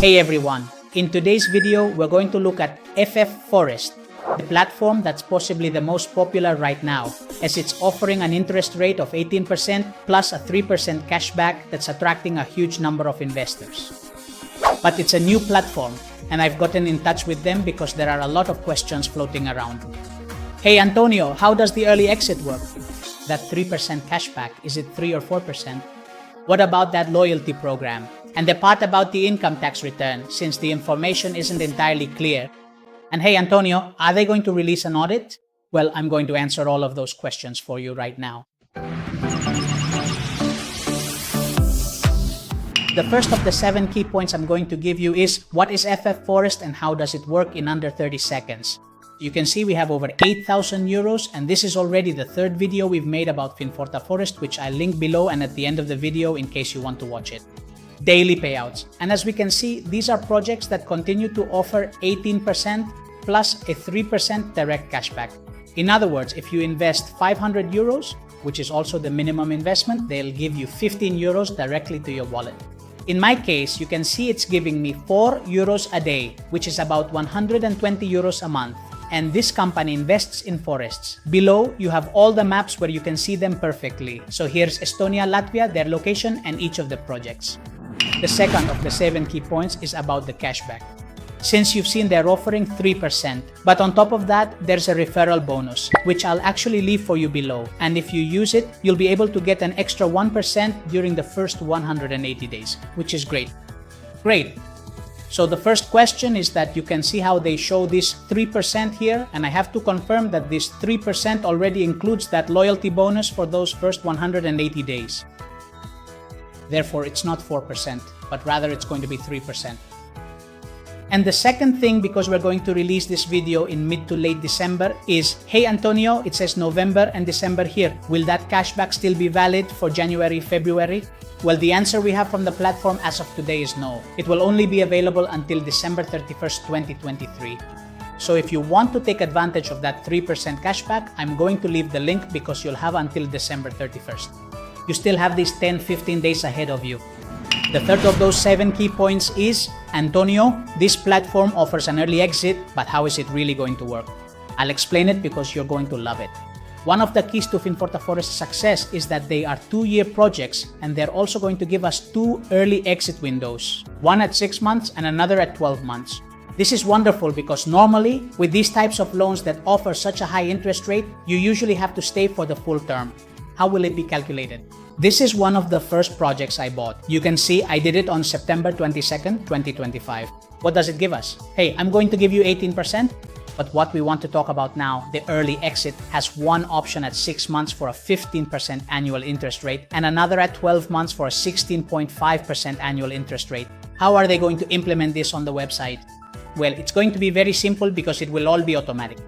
Hey everyone, in today's video we're going to look at FF Forest, the platform that's possibly the most popular right now, as it's offering an interest rate of 18% plus a 3% cashback that's attracting a huge number of investors. But it's a new platform, and I've gotten in touch with them because there are a lot of questions floating around. Hey Antonio, how does the early exit work? That 3% cashback, is it 3 or 4%? What about that loyalty program? And the part about the income tax return, since the information isn't entirely clear. And hey Antonio, are they going to release an audit? Well, I'm going to answer all of those questions for you right now. The first of the 7 key points I'm going to give you is, what is FF Forest and how does it work in under 30 seconds? You can see we have over 8,000 euros, and this is already the 3rd video we've made about FinForta Forest, which I'll link below and at the end of the video in case you want to watch it. Daily payouts. And as we can see, these are projects that continue to offer 18% plus a 3% direct cashback. In other words, if you invest 500 euros, which is also the minimum investment, they'll give you 15 euros directly to your wallet. In my case, you can see it's giving me 4 euros a day, which is about 120 euros a month. And this company invests in forests. Below, you have all the maps where you can see them perfectly. So here's Estonia, Latvia, their location, and each of the projects. The second of the 7 key points is about the cashback. Since you've seen they're offering 3%, but on top of that, there's a referral bonus, which I'll actually leave for you below. And if you use it, you'll be able to get an extra 1% during the first 180 days, which is great. Great. So the first question is that you can see how they show this 3% here, and I have to confirm that this 3% already includes that loyalty bonus for those first 180 days. Therefore, it's not 4%, but rather it's going to be 3%. And the second thing, because we're going to release this video in mid to late December, is, hey Antonio, it says November and December here. Will that cashback still be valid for January, February? Well, the answer we have from the platform as of today is no. It will only be available until December 31st, 2023. So if you want to take advantage of that 3% cashback, I'm going to leave the link because you'll have until December 31st. You still have these 10-15 days ahead of you. The third of those 7 key points is, Antonio, this platform offers an early exit, but how is it really going to work? I'll explain it because you're going to love it. One of the keys to FinForta Forest's success is that they are 2-year projects, and they're also going to give us 2 early exit windows, one at 6 months and another at 12 months. This is wonderful because normally, with these types of loans that offer such a high interest rate, you usually have to stay for the full term. How will it be calculated? This is one of the first projects I bought. You can see I did it on September 22nd, 2025. What does it give us? Hey, I'm going to give you 18%. But what we want to talk about now, the early exit, has one option at 6 months for a 15% annual interest rate and another at 12 months for a 16.5% annual interest rate. How are they going to implement this on the website? Well, it's going to be very simple because it will all be automatic.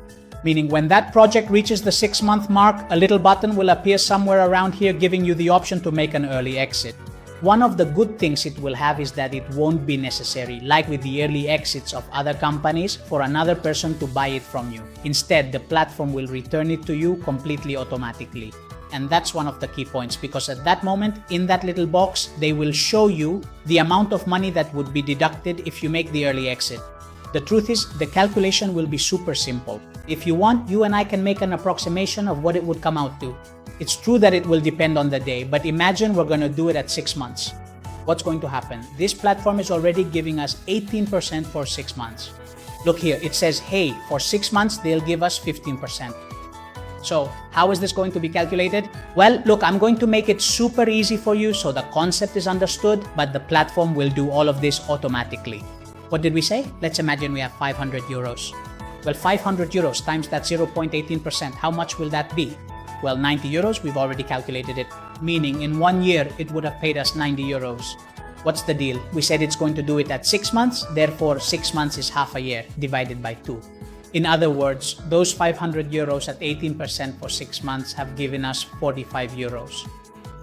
Meaning when that project reaches the 6-month mark, a little button will appear somewhere around here giving you the option to make an early exit. One of the good things it will have is that it won't be necessary, like with the early exits of other companies, for another person to buy it from you. Instead, the platform will return it to you completely automatically. And that's one of the key points, because at that moment, in that little box, they will show you the amount of money that would be deducted if you make the early exit. The truth is, the calculation will be super simple. If you want, you and I can make an approximation of what it would come out to. It's true that it will depend on the day, but imagine we're going to do it at 6 months. What's going to happen? This platform is already giving us 18% for 6 months. Look here, it says, hey, for 6 months, they'll give us 15%. So how is this going to be calculated? Well, look, I'm going to make it super easy for you so the concept is understood, but the platform will do all of this automatically. What did we say? Let's imagine we have 500 euros. Well, 500 euros times that 0.18%, how much will that be? Well, 90 euros, we've already calculated it, meaning in 1 year, it would have paid us 90 euros. What's the deal? We said it's going to do it at 6 months, therefore 6 months is half a year, divided by 2. In other words, those 500 euros at 18% for 6 months have given us 45 euros.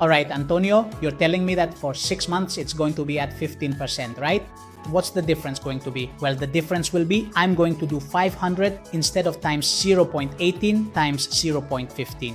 Alright, Antonio, you're telling me that for 6 months, it's going to be at 15%, right? What's the difference going to be? Well, the difference will be I'm going to do 500 instead of times 0.18 times 0.15.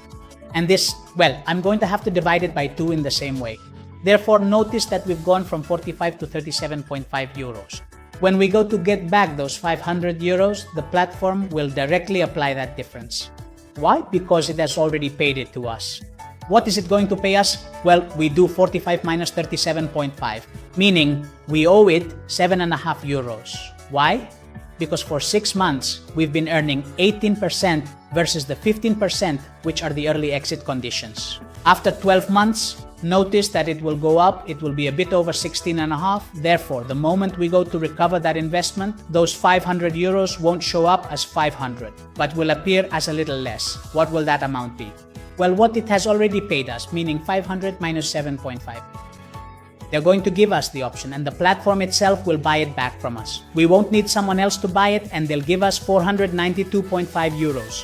And this, well, I'm going to have to divide it by 2 in the same way. Therefore, notice that we've gone from 45 to 37.5 euros. When we go to get back those 500 euros, the platform will directly apply that difference. Why? Because it has already paid it to us. What is it going to pay us? Well, we do 45 minus 37.5, meaning we owe it 7.5 euros. Why? Because for 6 months, we've been earning 18% versus the 15%, which are the early exit conditions. After 12 months, notice that it will go up. It will be a bit over 16.5. Therefore, the moment we go to recover that investment, those 500 euros won't show up as 500, but will appear as a little less. What will that amount be? Well, what it has already paid us, meaning 500 minus 7.5. They're going to give us the option, and the platform itself will buy it back from us. We won't need someone else to buy it, and they'll give us 492.5 euros.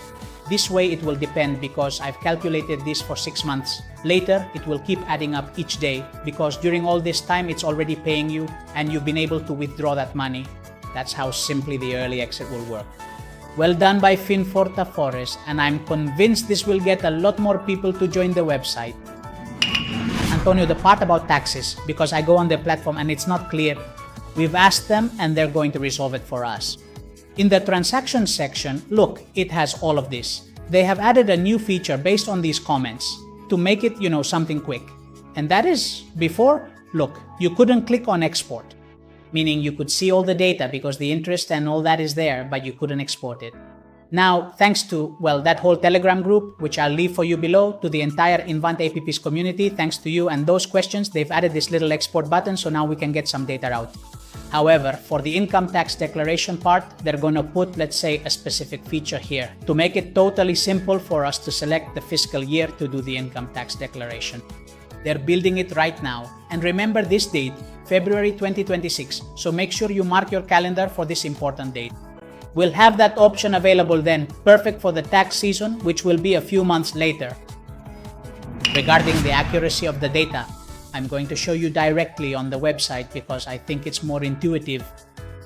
This way it will depend, because I've calculated this for 6 months. Later, it will keep adding up each day, because during all this time, it's already paying you, and you've been able to withdraw that money. That's how simply the early exit will work. Well done by FinForta Forest, and I'm convinced this will get a lot more people to join the website. Antonio, the part about taxes, because I go on their platform and it's not clear, we've asked them and they're going to resolve it for us. In the transaction section, look, it has all of this. They have added a new feature based on these comments to make it, something quick. And that is, before, look, you couldn't click on export, meaning you could see all the data because the interest and all that is there, but you couldn't export it. Now, thanks to, that whole Telegram group, which I'll leave for you below, to the entire Invant APPs community, thanks to you and those questions, they've added this little export button, so now we can get some data out. However, for the income tax declaration part, they're going to put, let's say, a specific feature here to make it totally simple for us to select the fiscal year to do the income tax declaration. They're building it right now. And remember this date, February 2026, so make sure you mark your calendar for this important date. We'll have that option available then, perfect for the tax season, which will be a few months later. Regarding the accuracy of the data, I'm going to show you directly on the website because I think it's more intuitive.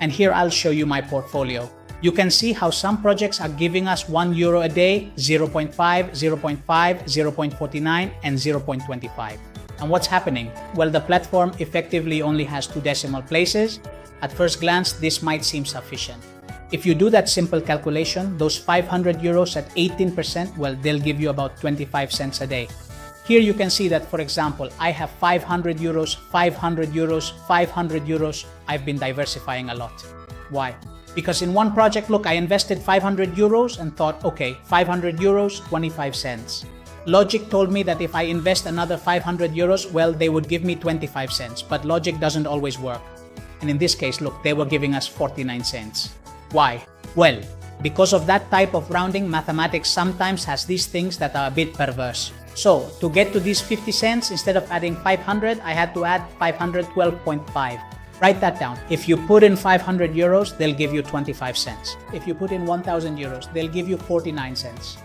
And here I'll show you my portfolio. You can see how some projects are giving us €1 a day, 0.5, 0.5, 0.49, and 0.25. And what's happening? Well, the platform effectively only has 2 decimal places. At first glance, this might seem sufficient. If you do that simple calculation, those 500 euros at 18%, well, they'll give you about 25 cents a day. Here you can see that, for example, I have 500 euros, 500 euros, 500 euros. I've been diversifying a lot. Why? Because in one project, look, I invested 500 euros and thought, okay, 500 euros, 25 cents. Logic told me that if I invest another 500 euros, well, they would give me 25 cents, but logic doesn't always work. And in this case, look, they were giving us 49 cents. Why? Well, because of that type of rounding, mathematics sometimes has these things that are a bit perverse. So, to get to these 50 cents, instead of adding 500, I had to add 512.5. Write that down. If you put in 500 euros, they'll give you 25 cents. If you put in 1,000 euros, they'll give you 49 cents.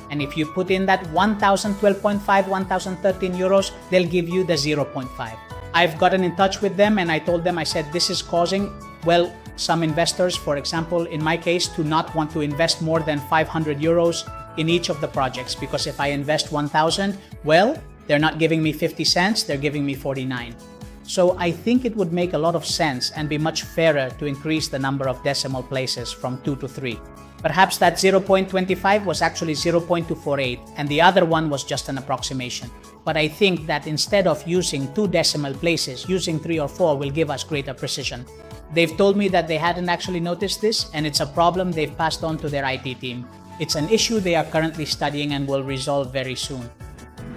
And if you put in that 1,012.5, 1,013 euros, they'll give you the 0.5. I've gotten in touch with them and I told them, I said, this is causing, well, some investors, for example, in my case, to not want to invest more than 500 euros in each of the projects, because if I invest 1,000, well, they're not giving me 50 cents, they're giving me 49. So I think it would make a lot of sense and be much fairer to increase the number of decimal places from 2 to 3. Perhaps that 0.25 was actually 0.248 and the other one was just an approximation. But I think that instead of using 2 decimal places, using 3 or 4 will give us greater precision. They've told me that they hadn't actually noticed this, and it's a problem they've passed on to their IT team. It's an issue they are currently studying and will resolve very soon.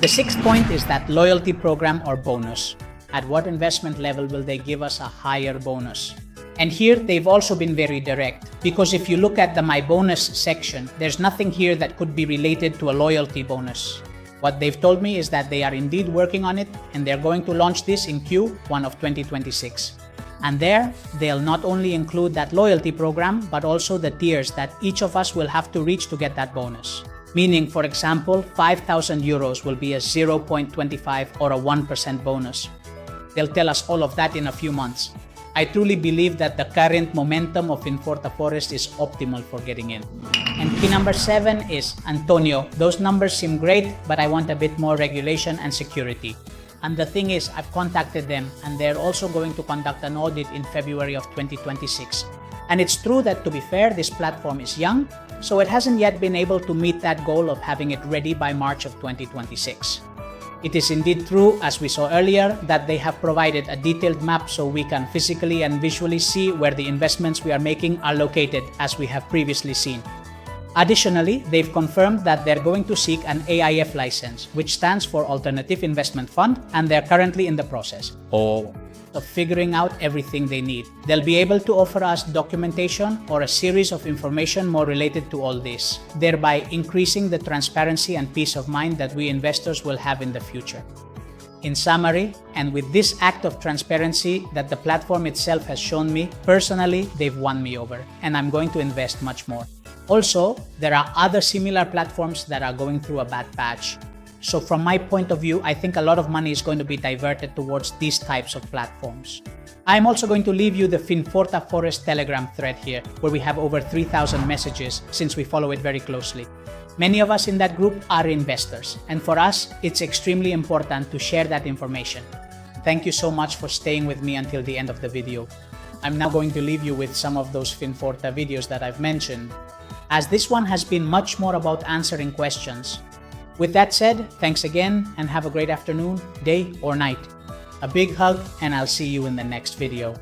The 6th point is that loyalty program or bonus. At what investment level will they give us a higher bonus? And here they've also been very direct, because if you look at the My Bonus section, there's nothing here that could be related to a loyalty bonus. What they've told me is that they are indeed working on it and they're going to launch this in Q1 of 2026. And there, they'll not only include that loyalty program, but also the tiers that each of us will have to reach to get that bonus. Meaning, for example, 5,000 euros will be a 0.25 or a 1% bonus. They'll tell us all of that in a few months. I truly believe that the current momentum of FinForta Forest is optimal for getting in. And key number 7 is, Antonio, those numbers seem great, but I want a bit more regulation and security. And the thing is, I've contacted them and they're also going to conduct an audit in February of 2026. And it's true that, to be fair, this platform is young, so it hasn't yet been able to meet that goal of having it ready by March of 2026. It is indeed true, as we saw earlier, that they have provided a detailed map so we can physically and visually see where the investments we are making are located, as we have previously seen. Additionally, they've confirmed that they're going to seek an AIF license, which stands for Alternative Investment Fund, and they're currently in the process of figuring out everything they need. They'll be able to offer us documentation or a series of information more related to all this, thereby increasing the transparency and peace of mind that we investors will have in the future. In summary, and with this act of transparency that the platform itself has shown me, personally, they've won me over, and I'm going to invest much more. Also, there are other similar platforms that are going through a bad patch. So from my point of view, I think a lot of money is going to be diverted towards these types of platforms. I'm also going to leave you the FinForta Forest Telegram thread here, where we have over 3,000 messages since we follow it very closely. Many of us in that group are investors, and for us, it's extremely important to share that information. Thank you so much for staying with me until the end of the video. I'm now going to leave you with some of those FinForta videos that I've mentioned, as this one has been much more about answering questions. With that said, thanks again and have a great afternoon, day or night. A big hug, and I'll see you in the next video.